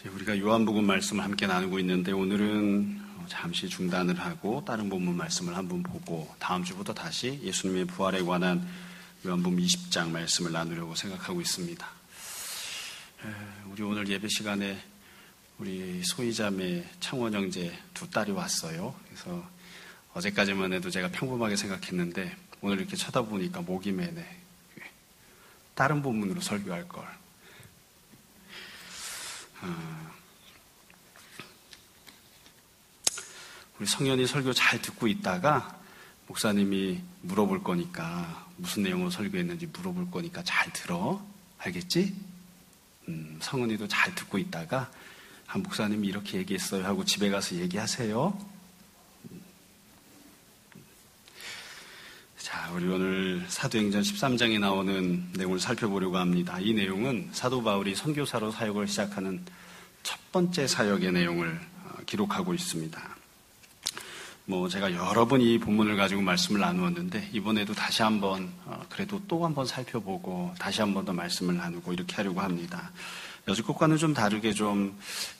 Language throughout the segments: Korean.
우리가 요한복음 말씀을 함께 나누고 있는데 오늘은 잠시 중단을 하고 다른 본문 말씀을 한번 보고 다음 주부터 다시 예수님의 부활에 관한 요한복음 20장 말씀을 나누려고 생각하고 있습니다. 우리 오늘 예배 시간에 우리 소희자매 창원 형제 두 딸이 왔어요. 그래서 어제까지만 해도 제가 평범하게 생각했는데 오늘 이렇게 쳐다보니까 목이 메네. 다른 본문으로 설교할 걸. 우리 성현이 설교 잘 듣고 있다가 목사님이 물어볼 거니까 무슨 내용으로 설교했는지 물어볼 거니까 잘 들어. 알겠지? 성은이도 잘 듣고 있다가 목사님이 이렇게 얘기했어요 하고 집에 가서 얘기하세요. 자, 우리 오늘 사도행전 13장에 나오는 내용을 살펴보려고 합니다. 이 내용은 사도 바울이 선교사로 사역을 시작하는 첫 번째 사역의 내용을 기록하고 있습니다. 제가 여러 번 이 본문을 가지고 말씀을 나누었는데 이번에도 다시 한번 그래도 또 한번 살펴보고 다시 한번 더 말씀을 나누고 이렇게 하려고 합니다. 여지껏과는 좀 다르게 좀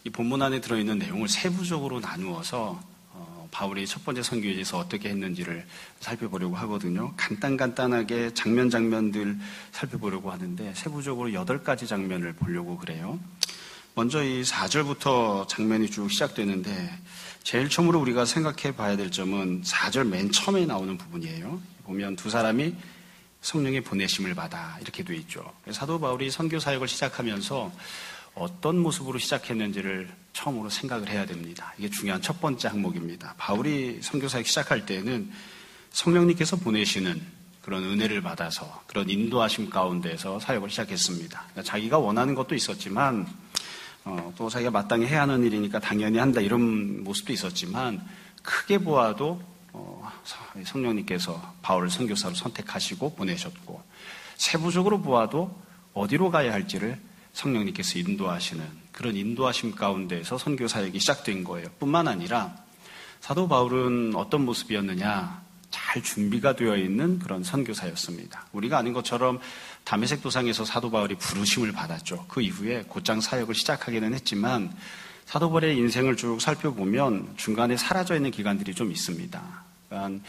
이 본문 안에 들어있는 내용을 세부적으로 나누어서 바울이 첫 번째 선교에 대해서 어떻게 했는지를 살펴보려고 하거든요. 간단하게 장면들 살펴보려고 하는데 세부적으로 8가지 장면을 보려고 그래요. 먼저 이 4절부터 장면이 쭉 시작되는데 제일 처음으로 우리가 생각해 봐야 될 점은 4절 맨 처음에 나오는 부분이에요. 보면 두 사람이 성령의 보내심을 받아 이렇게 돼 있죠. 사도 바울이 선교 사역을 시작하면서 어떤 모습으로 시작했는지를 처음으로 생각을 해야 됩니다. 이게 중요한 첫 번째 항목입니다. 바울이 선교 사역 시작할 때는 성령님께서 보내시는 그런 은혜를 받아서 그런 인도하심 가운데서 사역을 시작했습니다. 그러니까 자기가 원하는 것도 있었지만 또 자기가 마땅히 해야 하는 일이니까 당연히 한다 이런 모습도 있었지만 크게 보아도 성령님께서 바울을 선교사로 선택하시고 보내셨고 세부적으로 보아도 어디로 가야 할지를 성령님께서 인도하시는 그런 인도하심 가운데에서 선교 사역이 시작된 거예요. 뿐만 아니라 사도 바울은 어떤 모습이었느냐, 잘 준비가 되어 있는 그런 선교사였습니다. 우리가 아는 것처럼 다메섹 도상에서 사도 바울이 부르심을 받았죠. 그 이후에 곧장 사역을 시작하기는 했지만 사도 바울의 인생을 쭉 살펴보면 중간에 사라져 있는 기간들이 좀 있습니다. 그러니까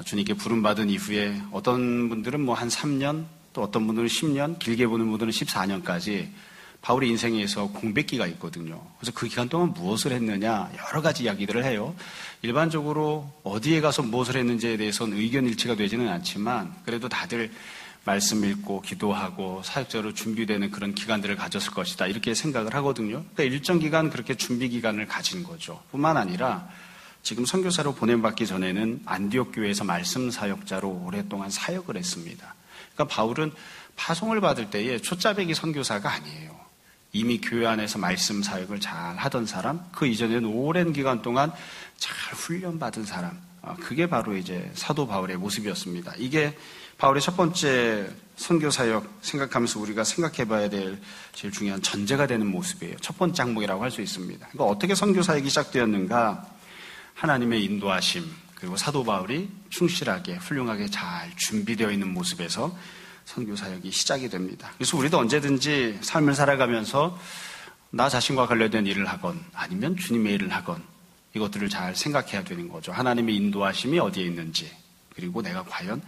주님께 부름받은 이후에 어떤 분들은 한 3년, 또 어떤 분들은 10년, 길게 보는 분들은 14년까지 바울의 인생에서 공백기가 있거든요. 그래서 그 기간 동안 무엇을 했느냐 여러 가지 이야기들을 해요. 일반적으로 어디에 가서 무엇을 했는지에 대해서는 의견 일치가 되지는 않지만 그래도 다들 말씀 읽고 기도하고 사역자로 준비되는 그런 기간들을 가졌을 것이다 이렇게 생각을 하거든요. 그러니까 일정 기간 그렇게 준비 기간을 가진 거죠. 뿐만 아니라 지금 선교사로 보냄받기 전에는 안디옥 교회에서 말씀 사역자로 오랫동안 사역을 했습니다. 그러니까 바울은 파송을 받을 때에 초짜배기 선교사가 아니에요. 이미 교회 안에서 말씀 사역을 잘 하던 사람, 그 이전에는 오랜 기간 동안 잘 훈련받은 사람, 그게 바로 이제 사도 바울의 모습이었습니다. 이게 바울의 첫 번째 선교 사역 생각하면서 우리가 생각해 봐야 될 제일 중요한 전제가 되는 모습이에요. 첫 번째 항목이라고 할 수 있습니다. 그러니까 어떻게 선교 사역이 시작되었는가? 하나님의 인도하심, 그리고 사도 바울이 충실하게 훌륭하게 잘 준비되어 있는 모습에서 선교 사역이 시작이 됩니다. 그래서 우리도 언제든지 삶을 살아가면서 나 자신과 관련된 일을 하건 아니면 주님의 일을 하건 이것들을 잘 생각해야 되는 거죠. 하나님의 인도하심이 어디에 있는지, 그리고 내가 과연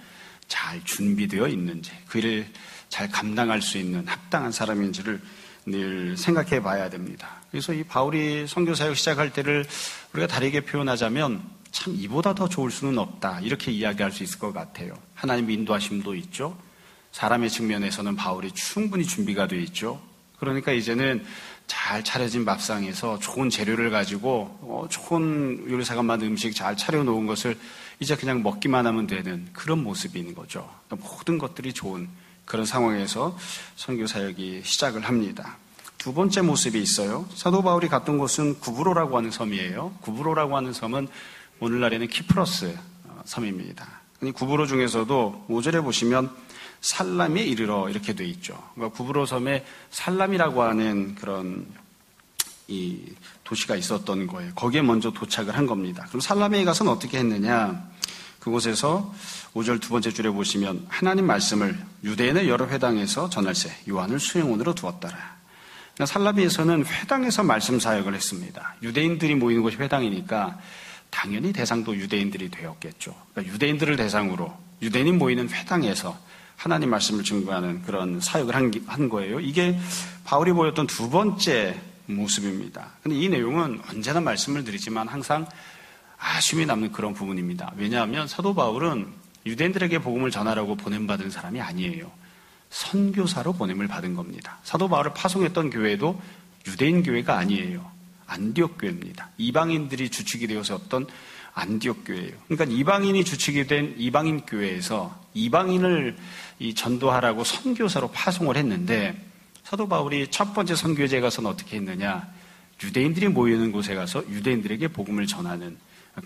잘 준비되어 있는지, 그 일을 잘 감당할 수 있는 합당한 사람인지를 늘 생각해 봐야 됩니다. 그래서 이 바울이 선교 사역 시작할 때를 우리가 다르게 표현하자면 참 이보다 더 좋을 수는 없다 이렇게 이야기할 수 있을 것 같아요. 하나님의 인도하심도 있죠. 사람의 측면에서는 바울이 충분히 준비가 되어 있죠. 그러니까 이제는 잘 차려진 밥상에서 좋은 재료를 가지고 좋은 요리사가 만든 음식 잘 차려놓은 것을 이제 그냥 먹기만 하면 되는 그런 모습인 거죠. 모든 것들이 좋은 그런 상황에서 선교 사역이 시작을 합니다. 두 번째 모습이 있어요. 사도 바울이 갔던 곳은 구브로라고 하는 섬이에요. 구브로라고 하는 섬은 오늘날에는 키프러스 섬입니다. 구브로 중에서도 5절에 보시면 살람에 이르러 이렇게 돼 있죠. 그러니까 구브로 섬에 살람이라고 하는 그런 이 도시가 있었던 거예요. 거기에 먼저 도착을 한 겁니다. 그럼 살람에 가서는 어떻게 했느냐? 그곳에서 5절 두 번째 줄에 보시면 하나님 말씀을 유대인의 여러 회당에서 전할세 요한을 수행원으로 두었더라. 살라미에서는 회당에서 말씀 사역을 했습니다. 유대인들이 모이는 곳이 회당이니까 당연히 대상도 유대인들이 되었겠죠. 그러니까 유대인들을 대상으로 유대인이 모이는 회당에서 하나님 말씀을 증거하는 그런 사역을 한 거예요. 이게 바울이 보였던 두 번째 모습입니다. 근데 이 내용은 언제나 말씀을 드리지만 항상 아쉬움이 남는 그런 부분입니다. 왜냐하면 사도 바울은 유대인들에게 복음을 전하라고 보냄받은 사람이 아니에요. 선교사로 보냄을 받은 겁니다. 사도 바울을 파송했던 교회도 유대인 교회가 아니에요. 안디옥 교회입니다. 이방인들이 주축이 되어서 어떤 안디옥 교회예요. 그러니까 이방인이 주축이 된 이방인 교회에서 이방인을 전도하라고 선교사로 파송을 했는데 사도 바울이 첫 번째 선교지에 가서는 어떻게 했느냐? 유대인들이 모이는 곳에 가서 유대인들에게 복음을 전하는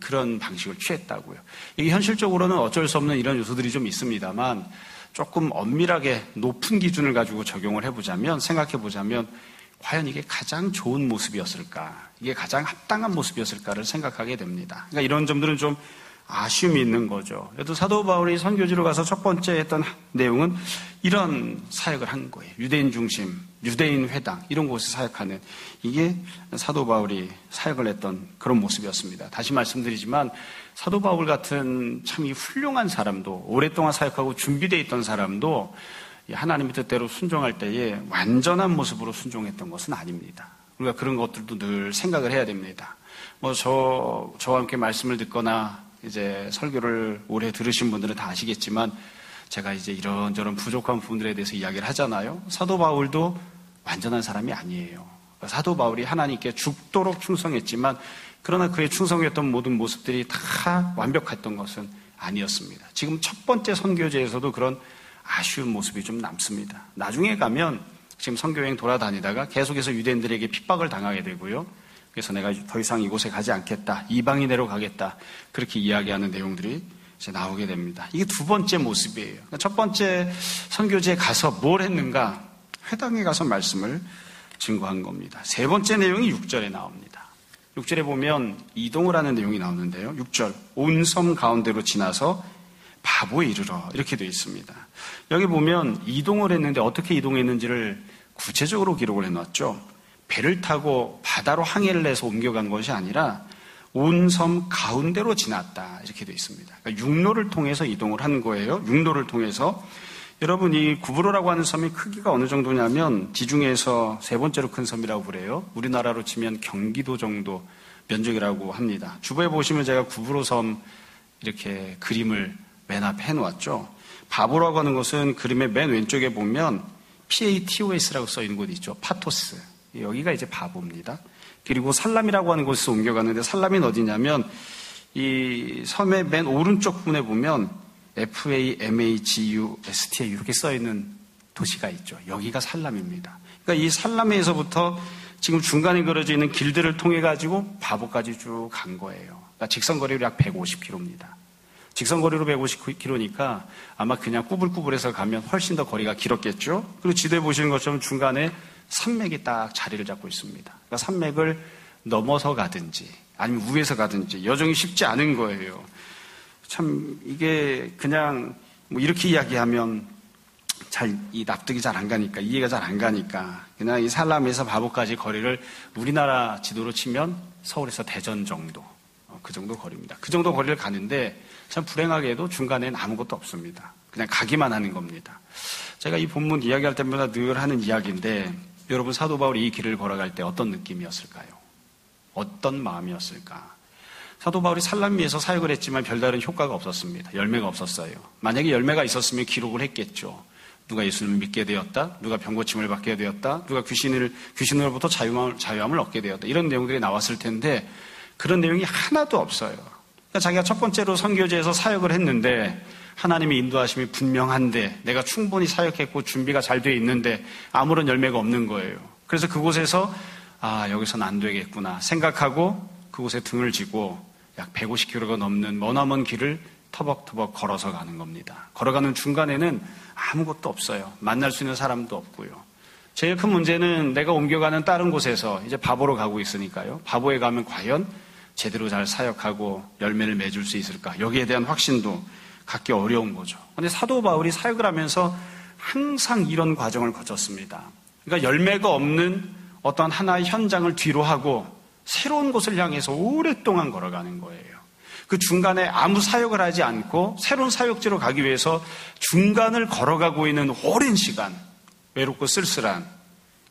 그런 방식을 취했다고요. 이게 현실적으로는 어쩔 수 없는 이런 요소들이 좀 있습니다만 조금 엄밀하게 높은 기준을 가지고 적용을 해보자면, 생각해보자면 과연 이게 가장 좋은 모습이었을까? 이게 가장 합당한 모습이었을까를 생각하게 됩니다. 그러니까 이런 점들은 좀 아쉬움이 있는 거죠. 그래도 사도 바울이 선교지로 가서 첫 번째 했던 내용은 이런 사역을 한 거예요. 유대인 중심, 유대인 회당 이런 곳에 사역하는, 이게 사도 바울이 사역을 했던 그런 모습이었습니다. 다시 말씀드리지만 사도 바울 같은 참 훌륭한 사람도, 오랫동안 사역하고 준비되어 있던 사람도 하나님의 뜻대로 순종할 때에 완전한 모습으로 순종했던 것은 아닙니다. 우리가 그런 것들도 늘 생각을 해야 됩니다. 저와 함께 말씀을 듣거나 이제 설교를 오래 들으신 분들은 다 아시겠지만 제가 이제 이런저런 부족한 부분들에 대해서 이야기를 하잖아요. 사도 바울도 완전한 사람이 아니에요. 사도 바울이 하나님께 죽도록 충성했지만 그러나 그의 충성했던 모든 모습들이 다 완벽했던 것은 아니었습니다. 지금 첫 번째 선교지에서도 그런 아쉬운 모습이 좀 남습니다. 나중에 가면 지금 선교여행 돌아다니다가 계속해서 유대인들에게 핍박을 당하게 되고요. 그래서 내가 더 이상 이곳에 가지 않겠다. 이방인으로 가겠다. 그렇게 이야기하는 내용들이 이제 나오게 됩니다. 이게 두 번째 모습이에요. 그러니까 첫 번째 선교지에 가서 뭘 했는가? 회당에 가서 말씀을 증거한 겁니다. 세 번째 내용이 6절에 나옵니다. 6절에 보면 이동을 하는 내용이 나오는데요. 6절, 온 섬 가운데로 지나서 바보에 이르러 이렇게 되어 있습니다. 여기 보면 이동을 했는데 어떻게 이동했는지를 구체적으로 기록을 해놨죠. 배를 타고 바다로 항해를 해서 옮겨간 것이 아니라 온 섬 가운데로 지났다 이렇게 되어 있습니다. 그러니까 육로를 통해서 이동을 한 거예요. 육로를 통해서. 여러분, 이 구브로라고 하는 섬이 크기가 어느 정도냐면 지중해에서 세 번째로 큰 섬이라고 그래요. 우리나라로 치면 경기도 정도 면적이라고 합니다. 주부에 보시면 제가 구브로 섬 이렇게 그림을 맨 앞에 해놓았죠. 바보라고 하는 것은 그림의 맨 왼쪽에 보면 PATOS라고 써 있는 곳이 있죠. 파토스. 여기가 이제 바보입니다. 그리고 살람이라고 하는 곳에서 옮겨갔는데 살람이 어디냐면 이 섬의 맨 오른쪽 부분에 보면 FAMAGUSTA 이렇게 써 있는 도시가 있죠. 여기가 살람입니다. 그러니까 이 살람에서부터 지금 중간에 그려져 있는 길들을 통해 가지고 바보까지 쭉 간 거예요. 그러니까 직선거리로 약 150km입니다. 직선거리로 150km니까 아마 그냥 꾸불꾸불해서 가면 훨씬 더 거리가 길었겠죠. 그리고 지도에 보시는 것처럼 중간에 산맥이 딱 자리를 잡고 있습니다. 그러니까 산맥을 넘어서 가든지 아니면 위에서 가든지 여정이 쉽지 않은 거예요. 참 이게 그냥 뭐 이렇게 이야기하면 이 납득이 잘 안 가니까, 이해가 잘 안 가니까 그냥 이 살람에서 바보까지 거리를 우리나라 지도로 치면 서울에서 대전 정도, 그 정도 거리입니다. 그 정도 거리를 가는데 참 불행하게도 중간에는 아무것도 없습니다. 그냥 가기만 하는 겁니다. 제가 이 본문 이야기할 때마다 늘 하는 이야기인데, 여러분 사도 바울이 이 길을 걸어갈 때 어떤 느낌이었을까요? 어떤 마음이었을까? 사도 바울이 살람미에서 사역을 했지만 별다른 효과가 없었습니다. 열매가 없었어요. 만약에 열매가 있었으면 기록을 했겠죠. 누가 예수님을 믿게 되었다, 누가 병고침을 받게 되었다, 누가 귀신으로부터 자유함을 얻게 되었다, 이런 내용들이 나왔을 텐데 그런 내용이 하나도 없어요. 그러니까 자기가 첫 번째로 선교지에서 사역을 했는데 하나님의 인도하심이 분명한데 내가 충분히 사역했고 준비가 잘 돼 있는데 아무런 열매가 없는 거예요. 그래서 그곳에서 여기서는 안 되겠구나 생각하고 그곳에 등을 지고 약 150km가 넘는 머나먼 길을 터벅터벅 걸어서 가는 겁니다. 걸어가는 중간에는 아무것도 없어요. 만날 수 있는 사람도 없고요. 제일 큰 문제는 내가 옮겨가는 다른 곳에서 이제 바보로 가고 있으니까요. 바보에 가면 과연 제대로 잘 사역하고 열매를 맺을 수 있을까? 여기에 대한 확신도 갖기 어려운 거죠. 그런데 사도 바울이 사역을 하면서 항상 이런 과정을 거쳤습니다. 그러니까 열매가 없는 어떤 하나의 현장을 뒤로 하고 새로운 곳을 향해서 오랫동안 걸어가는 거예요. 그 중간에 아무 사역을 하지 않고 새로운 사역지로 가기 위해서 중간을 걸어가고 있는 오랜 시간, 외롭고 쓸쓸한,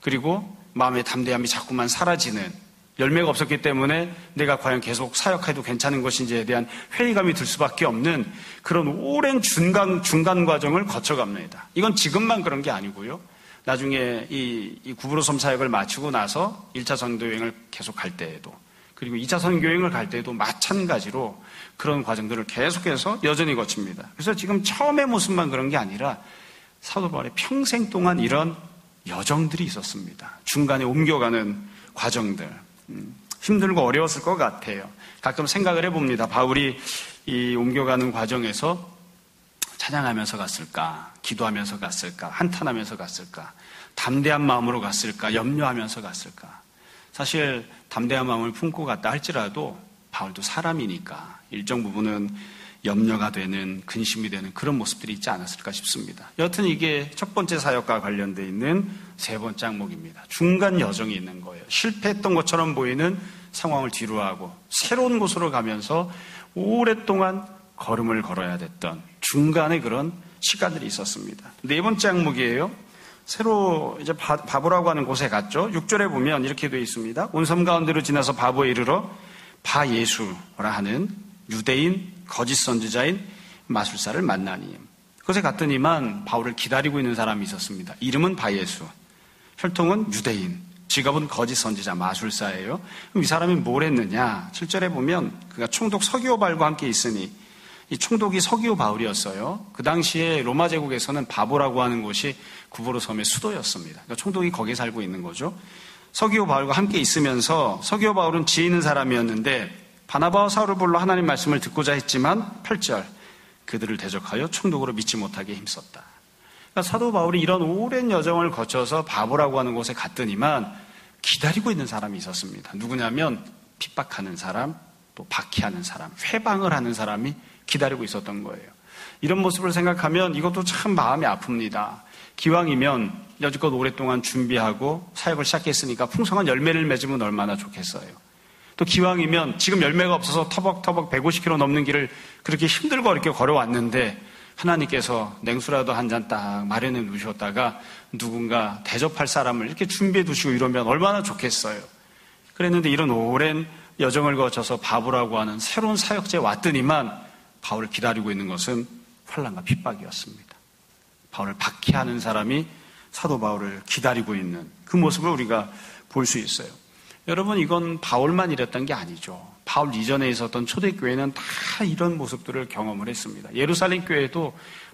그리고 마음의 담대함이 자꾸만 사라지는, 열매가 없었기 때문에 내가 과연 계속 사역해도 괜찮은 것인지에 대한 회의감이 들 수밖에 없는 그런 오랜 중간 과정을 거쳐갑니다. 이건 지금만 그런 게 아니고요. 나중에 이 구부로섬 사역을 마치고 나서 1차 선교여행을 계속 갈 때에도, 그리고 2차 선교여행을 갈 때에도 마찬가지로 그런 과정들을 계속해서 여전히 거칩니다. 그래서 지금 처음의 모습만 그런 게 아니라 사도 바울의 평생 동안 이런 여정들이 있었습니다. 중간에 옮겨가는 과정들. 힘들고 어려웠을 것 같아요. 가끔 생각을 해봅니다. 바울이 이 옮겨가는 과정에서 찬양하면서 갔을까? 기도하면서 갔을까? 한탄하면서 갔을까? 담대한 마음으로 갔을까? 염려하면서 갔을까? 사실 담대한 마음을 품고 갔다 할지라도 바울도 사람이니까 일정 부분은 염려가 되는, 근심이 되는 그런 모습들이 있지 않았을까 싶습니다. 여튼 이게 첫 번째 사역과 관련되어 있는 세 번째 항목입니다. 중간 여정이 있는 거예요. 실패했던 것처럼 보이는 상황을 뒤로하고 새로운 곳으로 가면서 오랫동안 걸음을 걸어야 됐던 중간에 그런 시간들이 있었습니다. 네 번째 항목이에요. 새로 이제 바보라고 하는 곳에 갔죠. 6절에 보면 이렇게 되어 있습니다. 온 섬 가운데로 지나서 바보에 이르러 바예수라 하는 유대인 거짓 선지자인 마술사를 만나니, 그곳에 갔더니만 바울을 기다리고 있는 사람이 있었습니다. 이름은 바예수, 혈통은 유대인, 직업은 거짓 선지자 마술사예요. 그럼 이 사람이 뭘 했느냐? 7절에 보면 그가 총독 서기오 바울과 함께 있으니, 이 총독이 서기오 바울이었어요. 그 당시에 로마 제국에서는 바보라고 하는 곳이 구브로 섬의 수도였습니다. 그러니까 총독이 거기에 살고 있는 거죠. 서기오 바울과 함께 있으면서, 서기오 바울은 지혜 있는 사람이었는데 바나바와 사울을 불러 하나님 말씀을 듣고자 했지만 8절, 그들을 대적하여 총독으로 믿지 못하게 힘썼다. 그러니까 사도 바울이 이런 오랜 여정을 거쳐서 바보라고 하는 곳에 갔더니만 기다리고 있는 사람이 있었습니다. 누구냐면 핍박하는 사람, 또 박해하는 사람, 회방을 하는 사람이 기다리고 있었던 거예요. 이런 모습을 생각하면 이것도 참 마음이 아픕니다. 기왕이면 여지껏 오랫동안 준비하고 사역을 시작했으니까 풍성한 열매를 맺으면 얼마나 좋겠어요. 또 기왕이면 지금 열매가 없어서 터벅터벅 150km 넘는 길을 그렇게 힘들고 어렵게 걸어왔는데 하나님께서 냉수라도 한 잔 딱 마련해 놓으셨다가 누군가 대접할 사람을 이렇게 준비해 두시고 이러면 얼마나 좋겠어요. 그랬는데 이런 오랜 여정을 거쳐서 바보라고 하는 새로운 사역지에 왔더니만 바울을 기다리고 있는 것은 환난과 핍박이었습니다. 바울을 박해하는 사람이 사도 바울을 기다리고 있는 그 모습을 우리가 볼 수 있어요. 여러분, 이건 바울만 이랬던 게 아니죠. 바울 이전에 있었던 초대교회는 다 이런 모습들을 경험을 했습니다. 예루살렘 교회도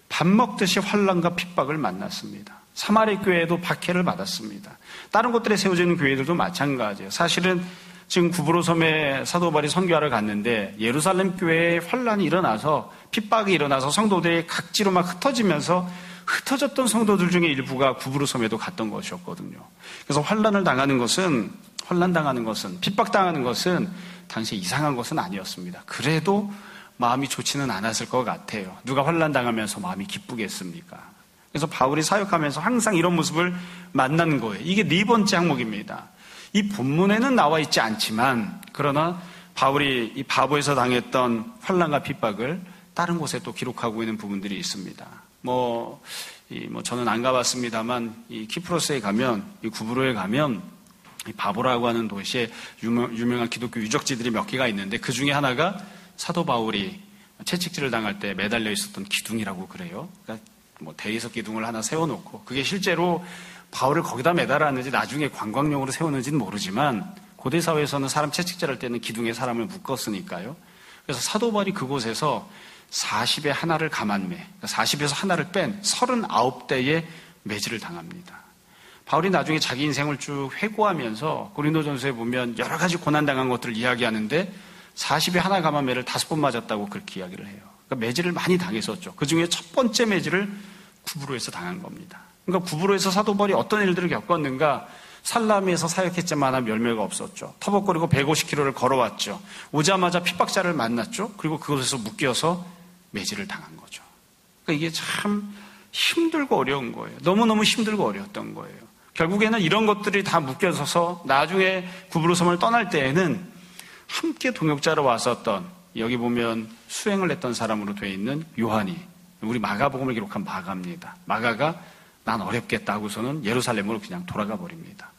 밥 먹듯이 환난과 핍박을 만났습니다. 사마리 교회도 박해를 받았습니다. 다른 곳들에 세워지는 교회들도 마찬가지예요. 사실은 지금 구브로섬에 사도 바울이 선교하러 갔는데 예루살렘 교회에 환난이 일어나서, 핍박이 일어나서 성도들이 각지로 막 흩어지면서 흩어졌던 성도들 중에 일부가 구브로섬에도 갔던 것이었거든요. 그래서 환난을 당하는 것은, 환난당하는 것은, 핍박당하는 것은 당시 이상한 것은 아니었습니다. 그래도 마음이 좋지는 않았을 것 같아요. 누가 환난당하면서 마음이 기쁘겠습니까? 그래서 바울이 사역하면서 항상 이런 모습을 만난 거예요. 이게 네 번째 항목입니다. 이 본문에는 나와 있지 않지만, 그러나 바울이 이 바보에서 당했던 환난과 핍박을 다른 곳에 또 기록하고 있는 부분들이 있습니다. 저는 안 가봤습니다만, 이 키프로스에 가면, 이 구브로에 가면, 이 바보라고 하는 도시에 유명한 기독교 유적지들이 몇 개가 있는데 그 중에 하나가 사도 바울이 채찍질을 당할 때 매달려 있었던 기둥이라고 그래요. 그러니까 대리석 기둥을 하나 세워놓고, 그게 실제로 바울을 거기다 매달았는지 나중에 관광용으로 세웠는지는 모르지만 고대 사회에서는 사람 채찍질할 때는 기둥에 사람을 묶었으니까요. 그래서 사도 바울이 그곳에서 40에 하나를 감안매, 40에서 하나를 뺀 39대의 매질을 당합니다. 바울이 나중에 자기 인생을 쭉 회고하면서 고린도전서에 보면 여러 가지 고난당한 것들을 이야기하는데 40에 하나 감안매를 5번 맞았다고 그렇게 이야기를 해요. 그러니까 매질을 많이 당했었죠. 그 중에 첫 번째 매질을 구브로에서 당한 겁니다. 그러니까 구브로에서 사도 바울이 어떤 일들을 겪었는가? 살라미에서 사역했지만 열매가 없었죠. 터벅거리고 150km를 걸어왔죠. 오자마자 핍박자를 만났죠. 그리고 그곳에서 묶여서 매질을 당한 거죠. 그러니까 이게 참 힘들고 어려운 거예요. 너무너무 힘들고 어려웠던 거예요. 결국에는 이런 것들이 다 묶여서서 나중에 구브로섬을 떠날 때에는 함께 동역자로 왔었던, 여기 보면 수행을 했던 사람으로 되어 있는 요한이, 우리 마가복음을 기록한 마가입니다. 마가가 난 어렵겠다 하고서는 예루살렘으로 그냥 돌아가 버립니다.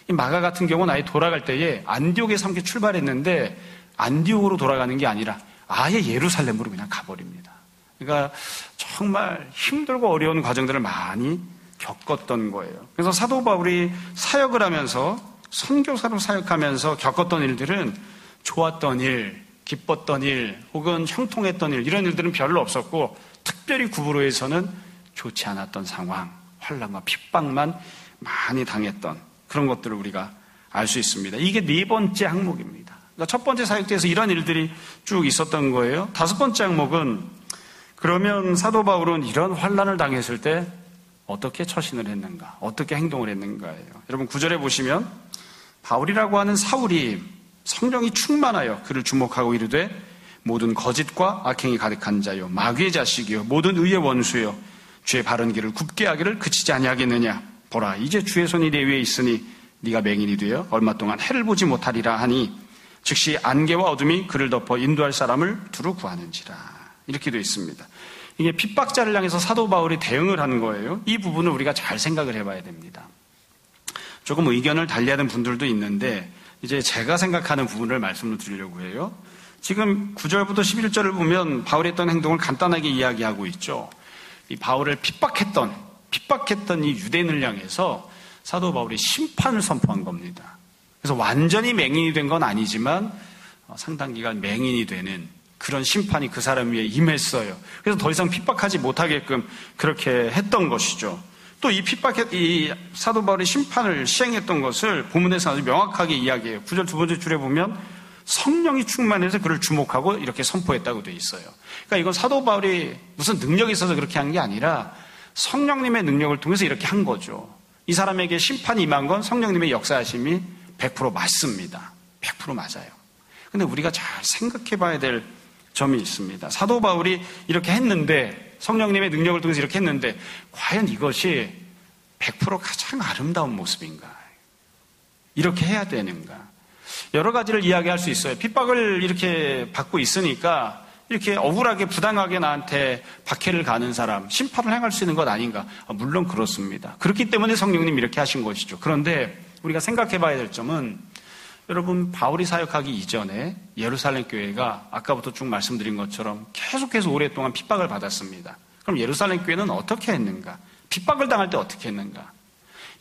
이 마가 같은 경우는 아예 돌아갈 때에 안디옥에서 함께 출발했는데 안디옥으로 돌아가는 게 아니라 아예 예루살렘으로 그냥 가버립니다. 그러니까 정말 힘들고 어려운 과정들을 많이 겪었던 거예요. 그래서 사도 바울이 사역을 하면서, 선교사로 사역하면서 겪었던 일들은 좋았던 일, 기뻤던 일, 혹은 형통했던 일, 이런 일들은 별로 없었고, 특별히 구브로에서는 좋지 않았던 상황, 환난과 핍박만 많이 당했던 그런 것들을 우리가 알 수 있습니다. 이게 네 번째 항목입니다. 그러니까 첫 번째 사역대에서 이런 일들이 쭉 있었던 거예요. 다섯 번째 항목은, 그러면 사도 바울은 이런 환난을 당했을 때 어떻게 처신을 했는가, 어떻게 행동을 했는가예요. 여러분 9절에 보시면 바울이라고 하는 사울이 성령이 충만하여 그를 주목하고 이르되 모든 거짓과 악행이 가득한 자요 마귀의 자식이요 모든 의의 원수요 주의 바른 길을 굽게 하기를 그치지 아니하겠느냐. 보라 이제 주의 손이 내 위에 있으니 네가 맹인이 되어 얼마 동안 해를 보지 못하리라 하니 즉시 안개와 어둠이 그를 덮어 인도할 사람을 두루 구하는지라. 이렇게 되어 있습니다. 이게 핍박자를 향해서 사도 바울이 대응을 하는 거예요. 이 부분을 우리가 잘 생각을 해봐야 됩니다. 조금 의견을 달리하는 분들도 있는데 이제 제가 생각하는 부분을 말씀을 드리려고 해요. 지금 9절부터 11절을 보면 바울이 했던 행동을 간단하게 이야기하고 있죠. 이 바울을 핍박했던 이 유대인을 향해서 사도 바울이 심판을 선포한 겁니다. 그래서 완전히 맹인이 된 건 아니지만 상당 기간 맹인이 되는 그런 심판이 그 사람 위에 임했어요. 그래서 더 이상 핍박하지 못하게끔 그렇게 했던 것이죠. 또 이 사도 바울의 심판을 시행했던 것을 본문에서 아주 명확하게 이야기해요. 9절 두 번째 줄에 보면 성령이 충만해서 그를 주목하고 이렇게 선포했다고 되어 있어요. 그러니까 이건 사도 바울이 무슨 능력이 있어서 그렇게 한 게 아니라 성령님의 능력을 통해서 이렇게 한 거죠. 이 사람에게 심판이 임한 건 성령님의 역사하심이 100% 맞습니다. 100% 맞아요. 근데 우리가 잘 생각해 봐야 될 점이 있습니다. 사도 바울이 이렇게 했는데, 성령님의 능력을 통해서 이렇게 했는데 과연 이것이 100% 가장 아름다운 모습인가? 이렇게 해야 되는가? 여러 가지를 이야기할 수 있어요. 핍박을 이렇게 받고 있으니까 이렇게 억울하게 부당하게 나한테 박해를 가는 사람, 심판을 행할 수 있는 것 아닌가? 물론 그렇습니다. 그렇기 때문에 성령님이 이렇게 하신 것이죠. 그런데 우리가 생각해 봐야 될 점은, 여러분 바울이 사역하기 이전에 예루살렘 교회가 아까부터 쭉 말씀드린 것처럼 계속해서 오랫동안 핍박을 받았습니다. 그럼 예루살렘 교회는 어떻게 했는가? 핍박을 당할 때 어떻게 했는가?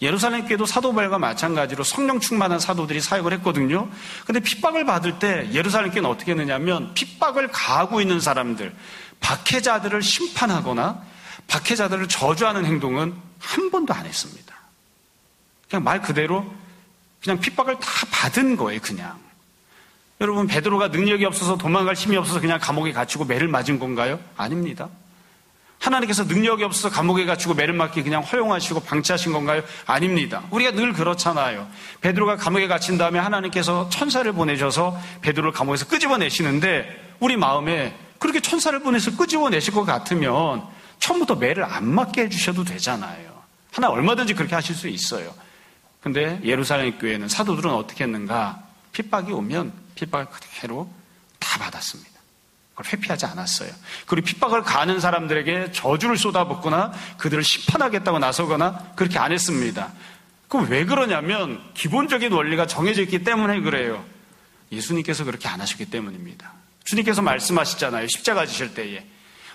예루살렘 교회도 사도 바울과 마찬가지로 성령 충만한 사도들이 사역을 했거든요. 근데 핍박을 받을 때 예루살렘 교회는 어떻게 했느냐면 핍박을 가하고 있는 사람들, 박해자들을 심판하거나 박해자들을 저주하는 행동은 한 번도 안 했습니다. 그냥 말 그대로 그냥 핍박을 다 받은 거예요, 그냥. 여러분, 베드로가 능력이 없어서 도망갈 힘이 없어서 그냥 감옥에 갇히고 매를 맞은 건가요? 아닙니다. 하나님께서 능력이 없어서 감옥에 갇히고 매를 맞기 그냥 허용하시고 방치하신 건가요? 아닙니다. 우리가 늘 그렇잖아요. 베드로가 감옥에 갇힌 다음에 하나님께서 천사를 보내셔서 베드로를 감옥에서 끄집어내시는데 우리 마음에 그렇게 천사를 보내서 끄집어내실 것 같으면 처음부터 매를 안 맞게 해주셔도 되잖아요. 하나 얼마든지 그렇게 하실 수 있어요. 근데 예루살렘 교회는 사도들은 어떻게 했는가? 핍박이 오면 핍박을 그대로 다 받았습니다. 그걸 회피하지 않았어요. 그리고 핍박을 가하는 사람들에게 저주를 쏟아붓거나 그들을 심판하겠다고 나서거나 그렇게 안 했습니다. 그럼 왜 그러냐면 기본적인 원리가 정해져 있기 때문에 그래요. 예수님께서 그렇게 안 하셨기 때문입니다. 주님께서 말씀하시잖아요. 십자가 지실 때에.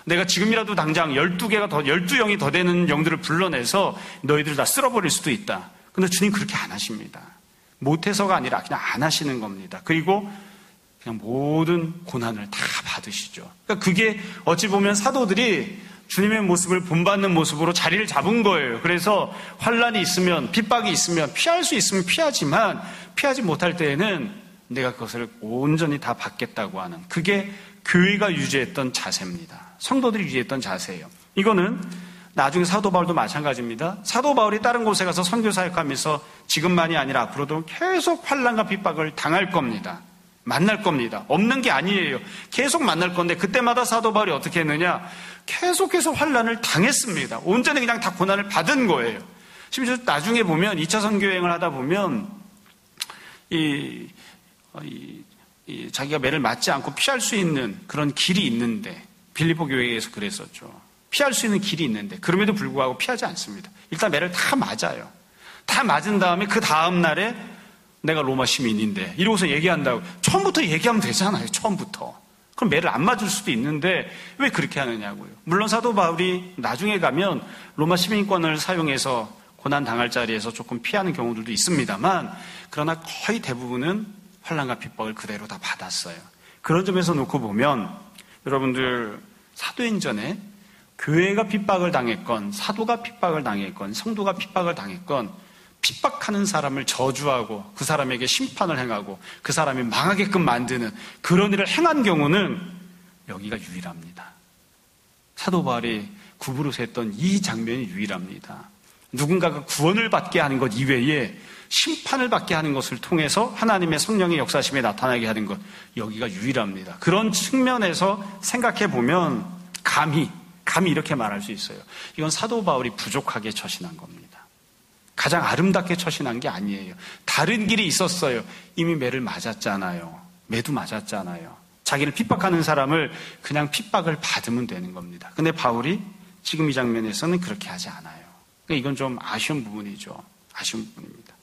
내가 지금이라도 당장 12영이 더 되는 영들을 불러내서 너희들 다 쓸어버릴 수도 있다. 근데 주님 그렇게 안 하십니다. 못해서가 아니라 그냥 안 하시는 겁니다. 그리고 그냥 모든 고난을 다 받으시죠. 그러니까 그게 어찌 보면 사도들이 주님의 모습을 본받는 모습으로 자리를 잡은 거예요. 그래서 환난이 있으면, 핍박이 있으면, 피할 수 있으면 피하지만 피하지 못할 때에는 내가 그것을 온전히 다 받겠다고 하는, 그게 교회가 유지했던 자세입니다. 성도들이 유지했던 자세예요. 이거는 나중에 사도 바울도 마찬가지입니다. 사도 바울이 다른 곳에 가서 선교 사역하면서 지금만이 아니라 앞으로도 계속 환난과 핍박을 당할 겁니다. 만날 겁니다. 없는 게 아니에요. 계속 만날 건데 그때마다 사도 바울이 어떻게 했느냐? 계속해서 환난을 당했습니다. 온전히 그냥 다 고난을 받은 거예요. 심지어 나중에 보면 2차 선교여행을 하다 보면 자기가 매를 맞지 않고 피할 수 있는 그런 길이 있는데, 빌립보 교회에서 그랬었죠. 피할 수 있는 길이 있는데 그럼에도 불구하고 피하지 않습니다. 일단 매를 다 맞아요. 다 맞은 다음에 그 다음 날에 내가 로마 시민인데 이러고서 얘기한다고. 처음부터 얘기하면 되잖아요. 처음부터. 그럼 매를 안 맞을 수도 있는데 왜 그렇게 하느냐고요. 물론 사도 바울이 나중에 가면 로마 시민권을 사용해서 고난당할 자리에서 조금 피하는 경우들도 있습니다만, 그러나 거의 대부분은 환난과 핍박을 그대로 다 받았어요. 그런 점에서 놓고 보면 여러분들 사도행전에 교회가 핍박을 당했건 사도가 핍박을 당했건 성도가 핍박을 당했건 핍박하는 사람을 저주하고 그 사람에게 심판을 행하고 그 사람이 망하게끔 만드는 그런 일을 행한 경우는 여기가 유일합니다. 사도 바울이 구부로서 했던 이 장면이 유일합니다. 누군가가 구원을 받게 하는 것 이외에 심판을 받게 하는 것을 통해서 하나님의 성령의 역사심에 나타나게 하는 것, 여기가 유일합니다. 그런 측면에서 생각해 보면 감히 이렇게 말할 수 있어요. 이건 사도 바울이 부족하게 처신한 겁니다. 가장 아름답게 처신한 게 아니에요. 다른 길이 있었어요. 이미 매를 맞았잖아요. 매도 맞았잖아요. 자기를 핍박하는 사람을 그냥 핍박을 받으면 되는 겁니다. 근데 바울이 지금 이 장면에서는 그렇게 하지 않아요. 이건 좀 아쉬운 부분이죠. 아쉬운 부분입니다.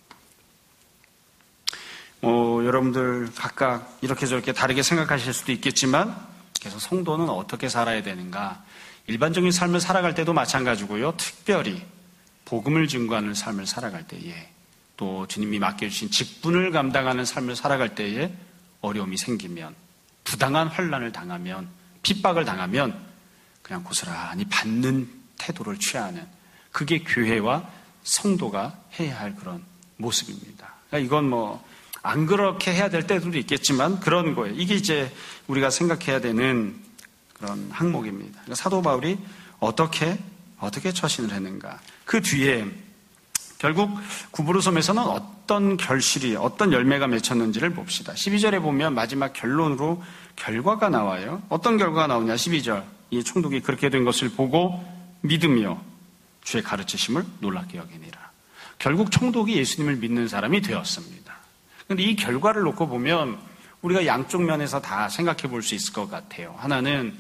여러분들 각각 이렇게 저렇게 다르게 생각하실 수도 있겠지만, 그래서 성도는 어떻게 살아야 되는가? 일반적인 삶을 살아갈 때도 마찬가지고요. 특별히 복음을 증거하는 삶을 살아갈 때에, 또 주님이 맡겨주신 직분을 감당하는 삶을 살아갈 때에 어려움이 생기면, 부당한 환난을 당하면, 핍박을 당하면 그냥 고스란히 받는 태도를 취하는, 그게 교회와 성도가 해야 할 그런 모습입니다. 그러니까 이건 안 그렇게 해야 될 때도 있겠지만 그런 거예요. 이게 이제 우리가 생각해야 되는 그런 항목입니다. 그러니까 사도 바울이 어떻게 처신을 했는가. 그 뒤에 결국 구브로섬에서는 어떤 결실이, 어떤 열매가 맺혔는지를 봅시다. 12절에 보면 마지막 결론으로 결과가 나와요. 어떤 결과가 나오냐. 12절. 이 총독이 그렇게 된 것을 보고 믿으며 주의 가르치심을 놀랍게 여기니라. 결국 총독이 예수님을 믿는 사람이 되었습니다. 그런데 이 결과를 놓고 보면 우리가 양쪽 면에서 다 생각해 볼 수 있을 것 같아요. 하나는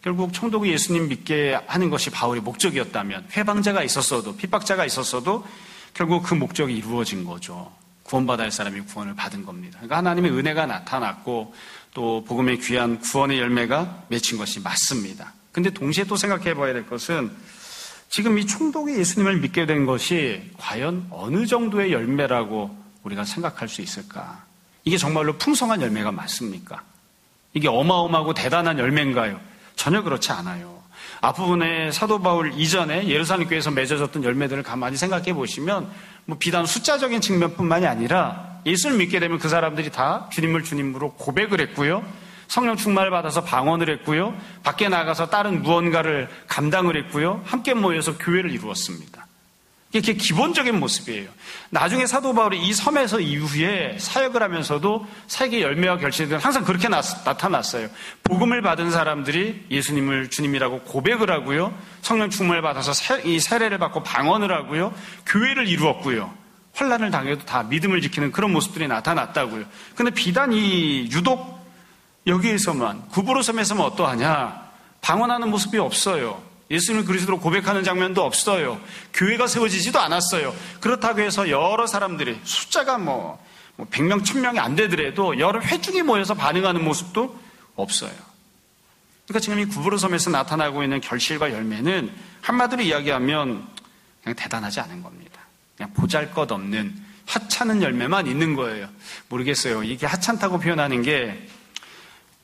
결국 총독이 예수님 믿게 하는 것이 바울의 목적이었다면, 회방자가 있었어도, 핍박자가 있었어도 결국 그 목적이 이루어진 거죠. 구원받아야 할 사람이 구원을 받은 겁니다. 그러니까 하나님의 은혜가 나타났고 또 복음의 귀한 구원의 열매가 맺힌 것이 맞습니다. 근데 동시에 또 생각해 봐야 될 것은 지금 이 총독이 예수님을 믿게 된 것이 과연 어느 정도의 열매라고 우리가 생각할 수 있을까? 이게 정말로 풍성한 열매가 맞습니까? 이게 어마어마하고 대단한 열매인가요? 전혀 그렇지 않아요. 앞부분에 사도 바울 이전에 예루살렘 교회에서 맺어졌던 열매들을 가만히 생각해 보시면 비단 숫자적인 측면뿐만이 아니라 예수를 믿게 되면 그 사람들이 다 주님을 주님으로 고백을 했고요. 성령 충만을 받아서 방언을 했고요. 밖에 나가서 다른 무언가를 감당을 했고요. 함께 모여서 교회를 이루었습니다. 이게 기본적인 모습이에요. 나중에 사도 바울이 이 섬에서 이후에 사역을 하면서도 사역의 열매와 결실들은 항상 그렇게 나타났어요. 복음을 받은 사람들이 예수님을 주님이라고 고백을 하고요. 성령 충만을 받아서 이 세례를 받고 방언을 하고요. 교회를 이루었고요. 환난을 당해도 다 믿음을 지키는 그런 모습들이 나타났다고요. 근데 비단 이 유독 여기에서만, 구브로섬에서만 어떠하냐? 방언하는 모습이 없어요. 예수님을 그리스도로 고백하는 장면도 없어요. 교회가 세워지지도 않았어요. 그렇다고 해서 여러 사람들이 숫자가 100명, 1000명이 안 되더라도 여러 회중이 모여서 반응하는 모습도 없어요. 그러니까 지금 이 구브로섬에서 나타나고 있는 결실과 열매는 한마디로 이야기하면 그냥 대단하지 않은 겁니다. 그냥 보잘것없는 하찮은 열매만 있는 거예요. 모르겠어요. 이게 하찮다고 표현하는 게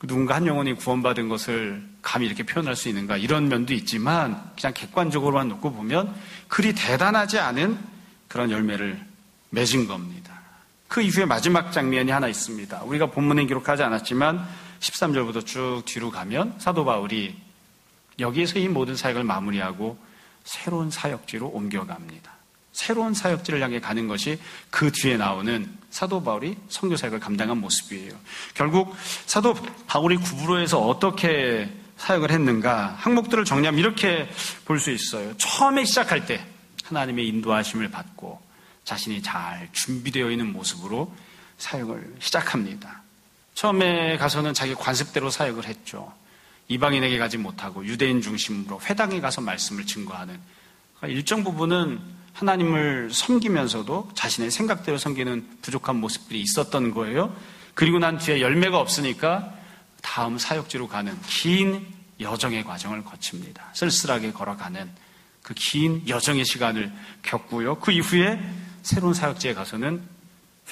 누군가 한 영혼이 구원받은 것을 감히 이렇게 표현할 수 있는가, 이런 면도 있지만 그냥 객관적으로만 놓고 보면 그리 대단하지 않은 그런 열매를 맺은 겁니다. 그 이후에 마지막 장면이 하나 있습니다. 우리가 본문에 기록하지 않았지만 13절부터 쭉 뒤로 가면 사도 바울이 여기에서 이 모든 사역을 마무리하고 새로운 사역지로 옮겨갑니다. 새로운 사역지를 향해 가는 것이 그 뒤에 나오는 사도 바울이 선교 사역을 감당한 모습이에요. 결국 사도 바울이 구브로에서 어떻게 사역을 했는가, 항목들을 정리하면 이렇게 볼 수 있어요. 처음에 시작할 때 하나님의 인도하심을 받고 자신이 잘 준비되어 있는 모습으로 사역을 시작합니다. 처음에 가서는 자기 관습대로 사역을 했죠. 이방인에게 가지 못하고 유대인 중심으로 회당에 가서 말씀을 증거하는, 그러니까 일정 부분은 하나님을 섬기면서도 자신의 생각대로 섬기는 부족한 모습들이 있었던 거예요. 그리고 난 뒤에 열매가 없으니까 다음 사역지로 가는 긴 여정의 과정을 거칩니다. 쓸쓸하게 걸어가는 그 긴 여정의 시간을 겪고요. 그 이후에 새로운 사역지에 가서는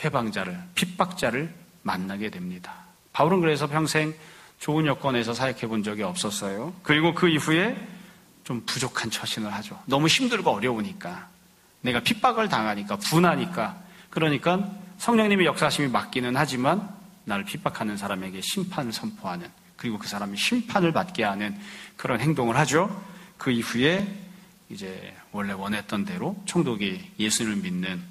회방자를, 핍박자를 만나게 됩니다. 바울은 그래서 평생 좋은 여건에서 사역해 본 적이 없었어요. 그리고 그 이후에 좀 부족한 처신을 하죠. 너무 힘들고 어려우니까, 내가 핍박을 당하니까, 분하니까. 그러니까 성령님의 역사하심이 맞기는 하지만 나를 핍박하는 사람에게 심판을 선포하는, 그리고 그 사람이 심판을 받게 하는 그런 행동을 하죠. 그 이후에 이제 원래 원했던 대로 총독이 예수님을 믿는,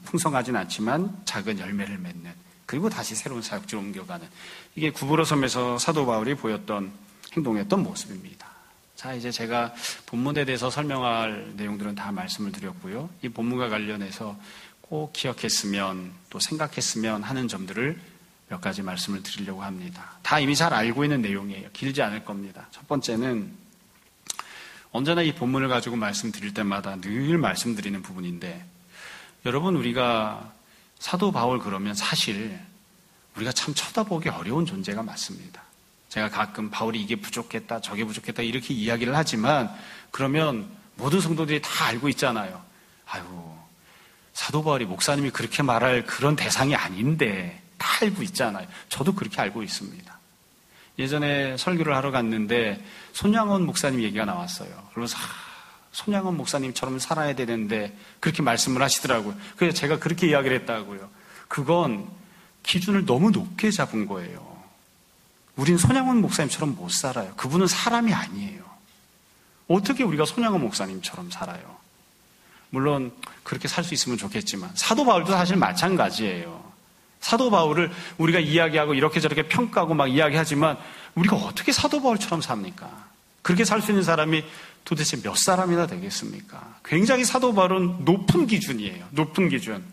풍성하진 않지만 작은 열매를 맺는, 그리고 다시 새로운 사역지로 옮겨가는, 이게 구부로섬에서 사도 바울이 보였던 행동이었던 모습입니다. 자, 이제 제가 본문에 대해서 설명할 내용들은 다 말씀을 드렸고요. 이 본문과 관련해서 꼭 기억했으면, 또 생각했으면 하는 점들을 몇 가지 말씀을 드리려고 합니다. 다 이미 잘 알고 있는 내용이에요. 길지 않을 겁니다. 첫 번째는 언제나 이 본문을 가지고 말씀드릴 때마다 늘 말씀드리는 부분인데, 여러분, 우리가 사도 바울 그러면 사실 우리가 참 쳐다보기 어려운 존재가 맞습니다. 제가 가끔 바울이 이게 부족했다, 저게 부족했다 이렇게 이야기를 하지만, 그러면 모든 성도들이 다 알고 있잖아요. 아이고, 사도 바울이 목사님이 그렇게 말할 그런 대상이 아닌데, 다 알고 있잖아요. 저도 그렇게 알고 있습니다. 예전에 설교를 하러 갔는데 손양원 목사님 얘기가 나왔어요. 그러면서 손양원 목사님처럼 살아야 되는데 그렇게 말씀을 하시더라고요. 그래서 제가 그렇게 이야기를 했다고요. 그건 기준을 너무 높게 잡은 거예요. 우린 손양원 목사님처럼 못 살아요. 그분은 사람이 아니에요. 어떻게 우리가 손양원 목사님처럼 살아요? 물론 그렇게 살 수 있으면 좋겠지만 사도 바울도 사실 마찬가지예요. 사도 바울을 우리가 이야기하고 이렇게 저렇게 평가하고 막 이야기하지만 우리가 어떻게 사도 바울처럼 삽니까? 그렇게 살 수 있는 사람이 도대체 몇 사람이나 되겠습니까? 굉장히 사도 바울은 높은 기준이에요. 높은 기준.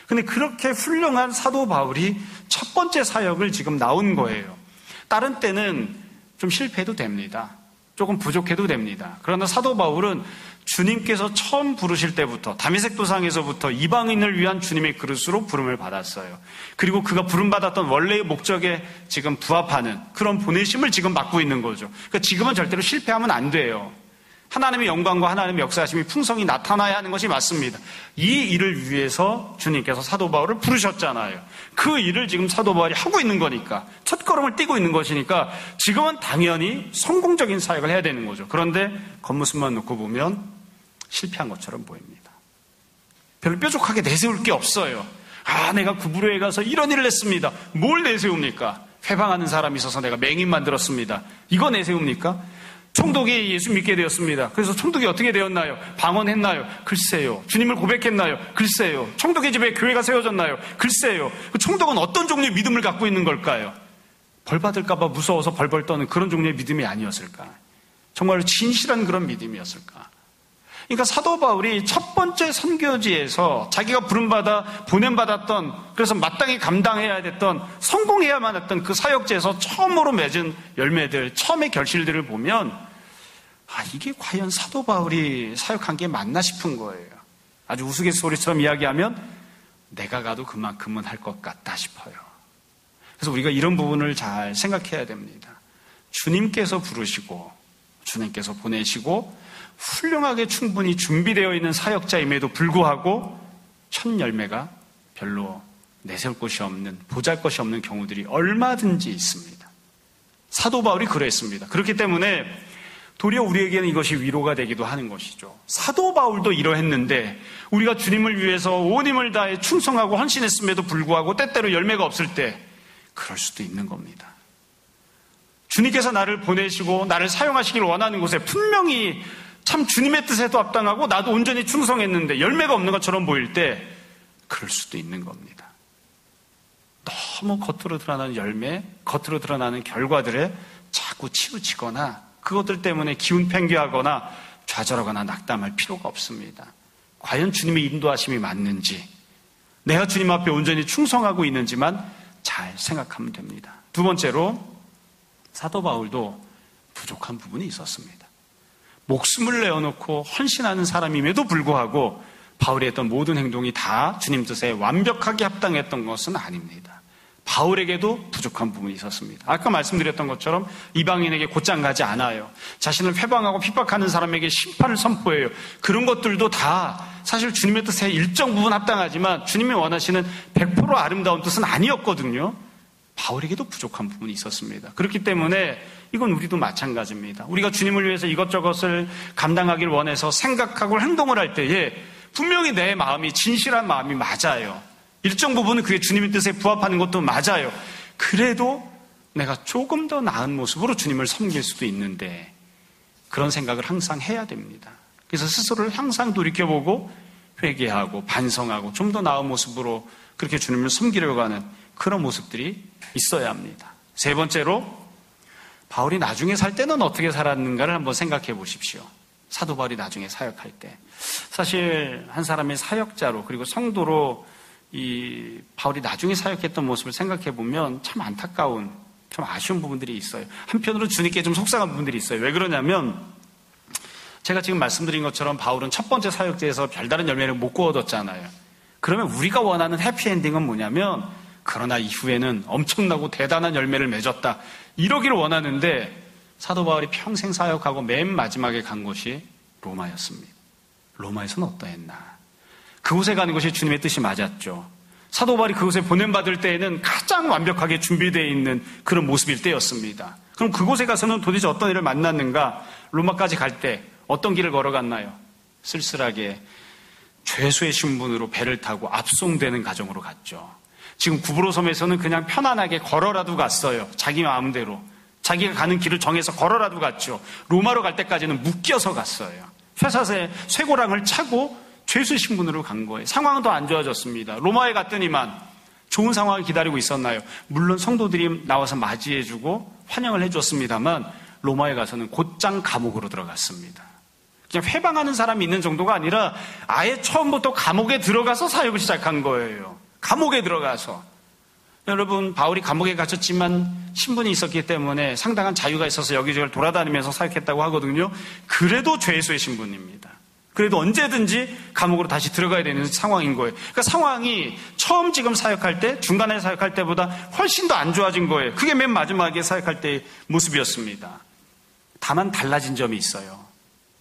근데 그렇게 훌륭한 사도 바울이 첫 번째 사역을 지금 나온 거예요. 다른 때는 좀 실패해도 됩니다. 조금 부족해도 됩니다. 그러나 사도 바울은 주님께서 처음 부르실 때부터 다메섹 도상에서부터 이방인을 위한 주님의 그릇으로 부름을 받았어요. 그리고 그가 부름받았던 원래의 목적에 지금 부합하는 그런 보내심을 지금 맡고 있는 거죠. 그러니까 지금은 절대로 실패하면 안 돼요. 하나님의 영광과 하나님의 역사하심이 풍성히 나타나야 하는 것이 맞습니다. 이 일을 위해서 주님께서 사도 바울을 부르셨잖아요. 그 일을 지금 사도 바울이 하고 있는 거니까, 첫걸음을 띄고 있는 것이니까 지금은 당연히 성공적인 사역을 해야 되는 거죠. 그런데 겉모습만 놓고 보면 실패한 것처럼 보입니다. 별로 뾰족하게 내세울 게 없어요. 내가 구부로에 가서 이런 일을 했습니다. 뭘 내세웁니까? 회방하는 사람이 있어서 내가 맹인 만들었습니다. 이거 내세웁니까? 총독이 예수 믿게 되었습니다. 그래서 총독이 어떻게 되었나요? 방언했나요? 글쎄요. 주님을 고백했나요? 글쎄요. 총독의 집에 교회가 세워졌나요? 글쎄요. 그 총독은 어떤 종류의 믿음을 갖고 있는 걸까요? 벌 받을까 봐 무서워서 벌벌 떠는 그런 종류의 믿음이 아니었을까? 정말로 진실한 그런 믿음이었을까? 그러니까 사도 바울이 첫 번째 선교지에서 자기가 부름받아 보냄받았던, 그래서 마땅히 감당해야 됐던, 성공해야만 했던 그 사역지에서 처음으로 맺은 열매들, 처음의 결실들을 보면 이게 과연 사도 바울이 사역한 게 맞나 싶은 거예요. 아주 우스갯소리처럼 이야기하면 내가 가도 그만큼은 할 것 같다 싶어요. 그래서 우리가 이런 부분을 잘 생각해야 됩니다. 주님께서 부르시고 주님께서 보내시고 훌륭하게 충분히 준비되어 있는 사역자임에도 불구하고 첫 열매가 별로 내세울 것이 없는, 보잘것이 없는 경우들이 얼마든지 있습니다. 사도 바울이 그랬습니다. 그렇기 때문에 도리어 우리에게는 이것이 위로가 되기도 하는 것이죠. 사도 바울도 이러했는데 우리가 주님을 위해서 온 힘을 다해 충성하고 헌신했음에도 불구하고 때때로 열매가 없을 때 그럴 수도 있는 겁니다. 주님께서 나를 보내시고 나를 사용하시길 원하는 곳에 분명히 참 주님의 뜻에도 합당하고 나도 온전히 충성했는데 열매가 없는 것처럼 보일 때 그럴 수도 있는 겁니다. 너무 겉으로 드러나는 열매, 겉으로 드러나는 결과들에 자꾸 치우치거나 그것들 때문에 기운 팽개하거나 좌절하거나 낙담할 필요가 없습니다. 과연 주님의 인도하심이 맞는지, 내가 주님 앞에 온전히 충성하고 있는지만 잘 생각하면 됩니다. 두 번째로 사도 바울도 부족한 부분이 있었습니다. 목숨을 내어놓고 헌신하는 사람임에도 불구하고 바울이 했던 모든 행동이 다 주님 뜻에 완벽하게 합당했던 것은 아닙니다. 바울에게도 부족한 부분이 있었습니다. 아까 말씀드렸던 것처럼 이방인에게 곧장 가지 않아요. 자신을 회방하고 핍박하는 사람에게 심판을 선포해요. 그런 것들도 다 사실 주님의 뜻에 일정 부분 합당하지만 주님이 원하시는 100% 아름다운 뜻은 아니었거든요. 바울에게도 부족한 부분이 있었습니다. 그렇기 때문에 이건 우리도 마찬가지입니다. 우리가 주님을 위해서 이것저것을 감당하길 원해서 생각하고 행동을 할 때에 분명히 내 마음이 진실한 마음이 맞아요. 일정 부분은 그게 주님의 뜻에 부합하는 것도 맞아요. 그래도 내가 조금 더 나은 모습으로 주님을 섬길 수도 있는데 그런 생각을 항상 해야 됩니다. 그래서 스스로를 항상 돌이켜보고 회개하고 반성하고 좀 더 나은 모습으로 그렇게 주님을 섬기려고 하는 그런 모습들이 있어야 합니다. 세 번째로 바울이 나중에 살 때는 어떻게 살았는가를 한번 생각해 보십시오. 사도 바울이 나중에 사역할 때 사실 한 사람의 사역자로 그리고 성도로 이 바울이 나중에 사역했던 모습을 생각해 보면 참 안타까운, 참 아쉬운 부분들이 있어요. 한편으로 주님께 좀 속상한 부분들이 있어요. 왜 그러냐면 제가 지금 말씀드린 것처럼 바울은 첫 번째 사역제에서 별다른 열매를 못 거뒀잖아요. 그러면 우리가 원하는 해피엔딩은 뭐냐면 그러나 이후에는 엄청나고 대단한 열매를 맺었다 이러기를 원하는데 사도 바울이 평생 사역하고 맨 마지막에 간 곳이 로마였습니다. 로마에서는 어떠했나? 그곳에 가는 것이 주님의 뜻이 맞았죠. 사도 바울이 그곳에 보냄받을 때에는 가장 완벽하게 준비되어 있는 그런 모습일 때였습니다. 그럼 그곳에 가서는 도대체 어떤 일을 만났는가? 로마까지 갈 때 어떤 길을 걸어갔나요? 쓸쓸하게 죄수의 신분으로 배를 타고 압송되는 가정으로 갔죠. 지금 구브로 섬에서는 그냥 편안하게 걸어라도 갔어요. 자기 마음대로. 자기가 가는 길을 정해서 걸어라도 갔죠. 로마로 갈 때까지는 묶여서 갔어요. 쇠사슬에 쇠고랑을 차고 죄수의 신분으로 간 거예요. 상황은 더 안 좋아졌습니다. 로마에 갔더니만 좋은 상황을 기다리고 있었나요? 물론 성도들이 나와서 맞이해주고 환영을 해줬습니다만 로마에 가서는 곧장 감옥으로 들어갔습니다. 그냥 회방하는 사람이 있는 정도가 아니라 아예 처음부터 감옥에 들어가서 사역을 시작한 거예요. 감옥에 들어가서. 여러분, 바울이 감옥에 갇혔지만 신분이 있었기 때문에 상당한 자유가 있어서 여기저기를 돌아다니면서 사역했다고 하거든요. 그래도 죄수의 신분입니다. 그래도 언제든지 감옥으로 다시 들어가야 되는 상황인 거예요. 그러니까 상황이 처음 지금 사역할 때, 중간에 사역할 때보다 훨씬 더 안 좋아진 거예요. 그게 맨 마지막에 사역할 때의 모습이었습니다. 다만 달라진 점이 있어요.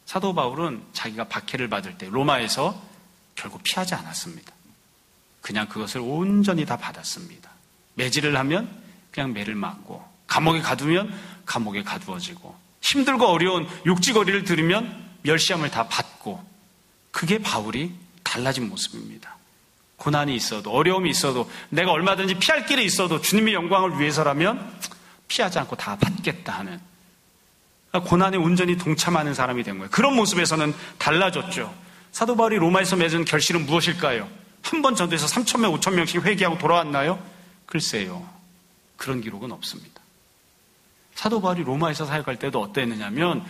사도 바울은 자기가 박해를 받을 때 로마에서 결국 피하지 않았습니다. 그냥 그것을 온전히 다 받았습니다. 매질을 하면 그냥 매를 맞고, 감옥에 가두면 감옥에 가두어지고, 힘들고 어려운 육지거리를 들으면 멸시함을 다 받고, 그게 바울이 달라진 모습입니다. 고난이 있어도 어려움이 있어도 내가 얼마든지 피할 길이 있어도 주님의 영광을 위해서라면 피하지 않고 다 받겠다 하는, 고난에 온전히 동참하는 사람이 된 거예요. 그런 모습에서는 달라졌죠. 사도 바울이 로마에서 맺은 결실은 무엇일까요? 한 번 전도해서 3,000명, 5,000명씩 회개하고 돌아왔나요? 글쎄요. 그런 기록은 없습니다. 사도 바울이 로마에서 사역할 때도 어땠느냐면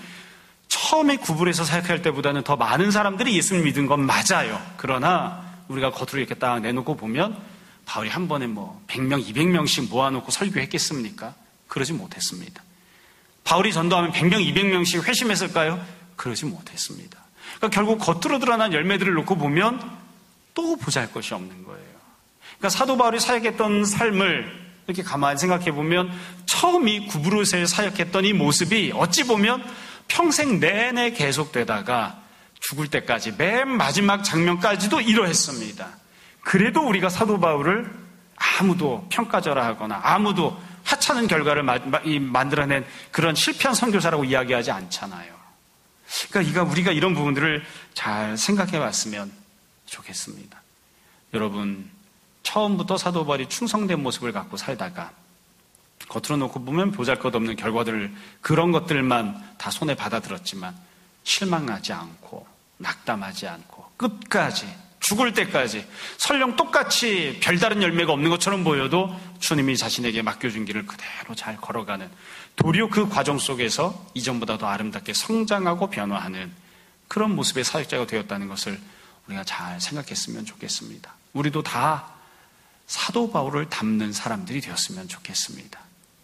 처음에 구불에서 사역할 때보다는 더 많은 사람들이 예수를 믿은 건 맞아요. 그러나 우리가 겉으로 이렇게 딱 내놓고 보면 바울이 한 번에 100명, 200명씩 모아놓고 설교했겠습니까? 그러지 못했습니다. 바울이 전도하면 100명, 200명씩 회심했을까요? 그러지 못했습니다. 그러니까 결국 겉으로 드러난 열매들을 놓고 보면 또 보잘 것이 없는 거예요. 그러니까 사도 바울이 사역했던 삶을 이렇게 가만히 생각해 보면 처음이 구브로스에 사역했던 이 모습이 어찌 보면 평생 내내 계속되다가 죽을 때까지 맨 마지막 장면까지도 이러했습니다. 그래도 우리가 사도 바울을 아무도 평가절하하거나 아무도 하찮은 결과를 만들어낸 그런 실패한 선교사라고 이야기하지 않잖아요. 그러니까 우리가 이런 부분들을 잘 생각해 봤으면 좋겠습니다. 여러분, 처음부터 사도 바울이 충성된 모습을 갖고 살다가 겉으로 놓고 보면 보잘것없는 결과들을, 그런 것들만 다 손에 받아들었지만 실망하지 않고 낙담하지 않고 끝까지, 죽을 때까지 설령 똑같이 별다른 열매가 없는 것처럼 보여도 주님이 자신에게 맡겨준 길을 그대로 잘 걸어가는, 도리어 그 과정 속에서 이전보다 더 아름답게 성장하고 변화하는 그런 모습의 사역자가 되었다는 것을 우리가 잘 생각했으면 좋겠습니다. 우리도 다 사도 바울을 닮는 사람들이 되었으면 좋겠습니다.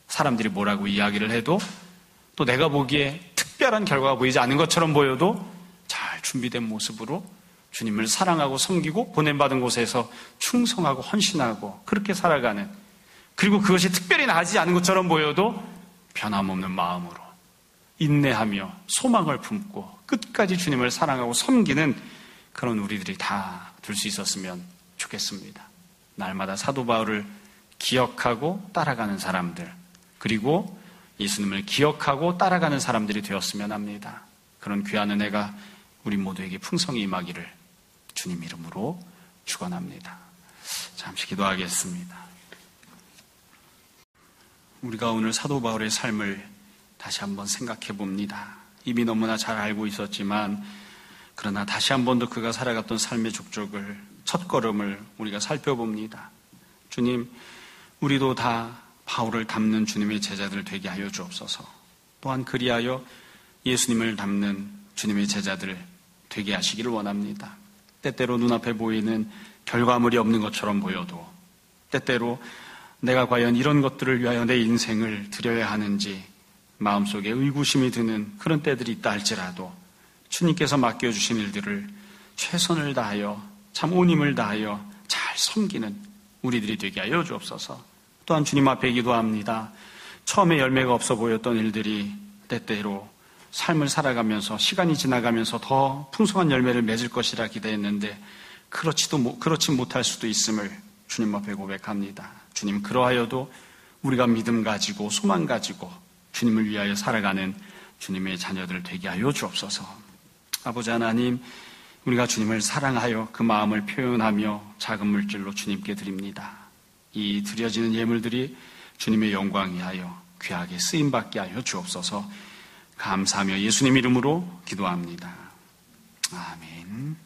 사람들이 뭐라고 이야기를 해도 또 내가 보기에 특별한 결과가 보이지 않는 것처럼 보여도 잘 준비된 모습으로 주님을 사랑하고 섬기고 보냄받은 곳에서 충성하고 헌신하고 그렇게 살아가는, 그리고 그것이 특별히 나아지지 않은 것처럼 보여도 변함없는 마음으로 인내하며 소망을 품고 끝까지 주님을 사랑하고 섬기는 그런 우리들이 다 될 수 있었으면 좋겠습니다. 날마다 사도 바울을 기억하고 따라가는 사람들, 그리고 예수님을 기억하고 따라가는 사람들이 되었으면 합니다. 그런 귀한 은혜가 우리 모두에게 풍성히 임하기를 주님 이름으로 축원합니다. 잠시 기도하겠습니다. 우리가 오늘 사도 바울의 삶을 다시 한번 생각해 봅니다. 이미 너무나 잘 알고 있었지만 그러나 다시 한 번 더 그가 살아갔던 삶의 족적을, 첫걸음을 우리가 살펴봅니다. 주님, 우리도 다 바울을 닮는 주님의 제자들 되게 하여 주옵소서. 또한 그리하여 예수님을 닮는 주님의 제자들 되게 하시기를 원합니다. 때때로 눈앞에 보이는 결과물이 없는 것처럼 보여도, 때때로 내가 과연 이런 것들을 위하여 내 인생을 드려야 하는지 마음속에 의구심이 드는 그런 때들이 있다 할지라도 주님께서 맡겨주신 일들을 최선을 다하여 참 온 힘을 다하여 잘 섬기는 우리들이 되게 하여 주옵소서. 또한 주님 앞에 기도합니다. 처음에 열매가 없어 보였던 일들이 때때로 삶을 살아가면서 시간이 지나가면서 더 풍성한 열매를 맺을 것이라 기대했는데 그렇지 못할 수도 있음을 주님 앞에 고백합니다. 주님, 그러하여도 우리가 믿음 가지고 소망 가지고 주님을 위하여 살아가는 주님의 자녀들 되게 하여 주옵소서. 아버지 하나님, 우리가 주님을 사랑하여 그 마음을 표현하며 작은 물질로 주님께 드립니다. 이 드려지는 예물들이 주님의 영광 위하여 귀하게 쓰임받게 하여 주옵소서. 감사하며 예수님 이름으로 기도합니다. 아멘.